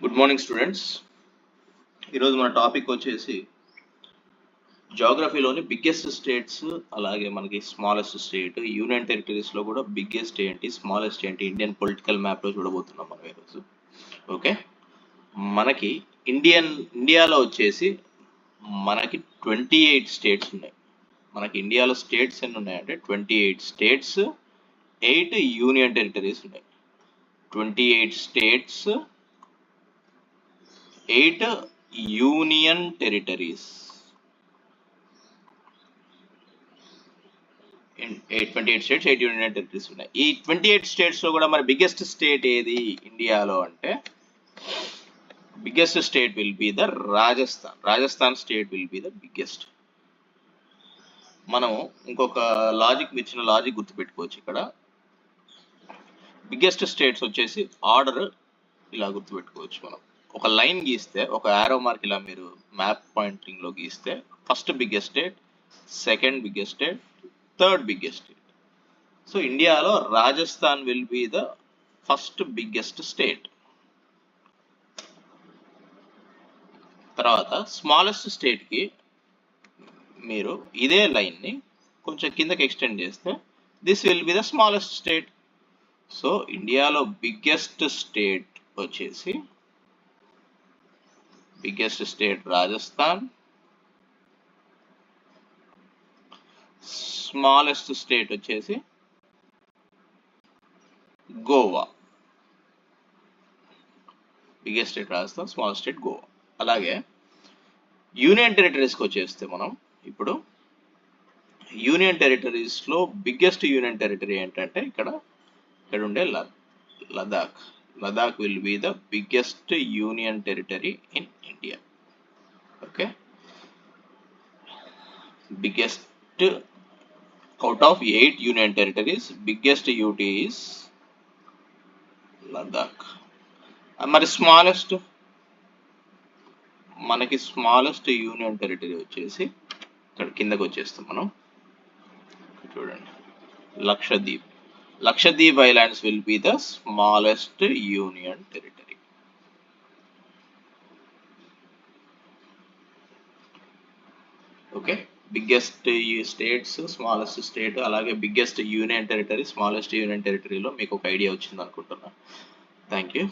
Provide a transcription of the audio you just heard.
Good morning students. ఈరోజు మన topic వచ్చేసి జాగ్రఫీలోని బిగ్గెస్ట్ స్టేట్స్, అలాగే మనకి స్మాలెస్ట్ స్టేట్, యూనియన్ టెరిటరీస్లో కూడా బిగ్గెస్ట్ ఏంటి, స్మాలెస్ట్ ఏంటి, ఇండియన్ పొలిటికల్ మ్యాప్లో చూడబోతున్నాం మనం ఈరోజు. ఓకే, మనకి ఇండియాలో వచ్చేసి మనకి 28 స్టేట్స్ ఉన్నాయి. మనకి ఇండియాలో స్టేట్స్ ఎన్ని ఉన్నాయంటే 28 స్టేట్స్, 8 యూనియన్ టెరిటరీస్ ఉన్నాయి. 28 states, 8 union territories. 28 states, 8 union territories ఉన్నాయి. ఈ 28 స్టేట్స్ లో కూడా మరి బిగ్గెస్ట్ స్టేట్ ఏది ఇండియాలో అంటే, biggest state will be the Rajasthan state will be the biggest. మనం ఇంకొక ఇచ్చిన లాజిక్ గుర్తుపెట్టుకోవచ్చు. ఇక్కడ బిగ్గెస్ట్ స్టేట్స్ వచ్చేసి ఆర్డర్ ఇలా గుర్తుపెట్టుకోవచ్చు. మనం ఒక లైన్ గీస్తే, ఒక ఆరో మార్క్ ఇలా మీరు మ్యాప్ పాయింటింగ్ లో గీస్తే, first biggest state, second biggest state, third biggest state. So ఇండియాలో Rajasthan will be the first biggest state. తర్వాత స్మాలెస్ట్ స్టేట్ కి మీరు ఇదే లైన్ ని కొంచెం కిందకి ఎక్స్టెండ్ చేస్తే, this will be the smallest state. So ఇండియాలో బిగ్గెస్ట్ స్టేట్ వచ్చేసి biggest state Rajasthan, smallest state వచ్చేసి Goa. Biggest state Rajasthan, small state Goa. అలాగే యూనియన్ టెరిటరీస్కి వచ్చేస్తే, మనం ఇప్పుడు యూనియన్ టెరిటరీస్లో బిగ్గెస్ట్ యూనియన్ టెరిటరీ ఏంటంటే ఇక్కడ ఉండే Ladakh. Ladakh will be the biggest union territory in India. Okay, biggest out of 8 union territories, biggest UT is Ladakh. మరి స్మాలెస్ట్, మనకి స్మాలెస్ట్ యూనియన్ టెరిటరీ వచ్చేసి ఇక్కడ కిందకి వచ్చేస్తాం మనం. చూడండి, Lakshadweep islands will be the smallest union territory. Okay, biggest states, smallest state, అలాగే biggest union territory, smallest union టెరిటరీలో మీకు ఒక ఐడియా వచ్చింది అనుకుంటున్నా. Thank you.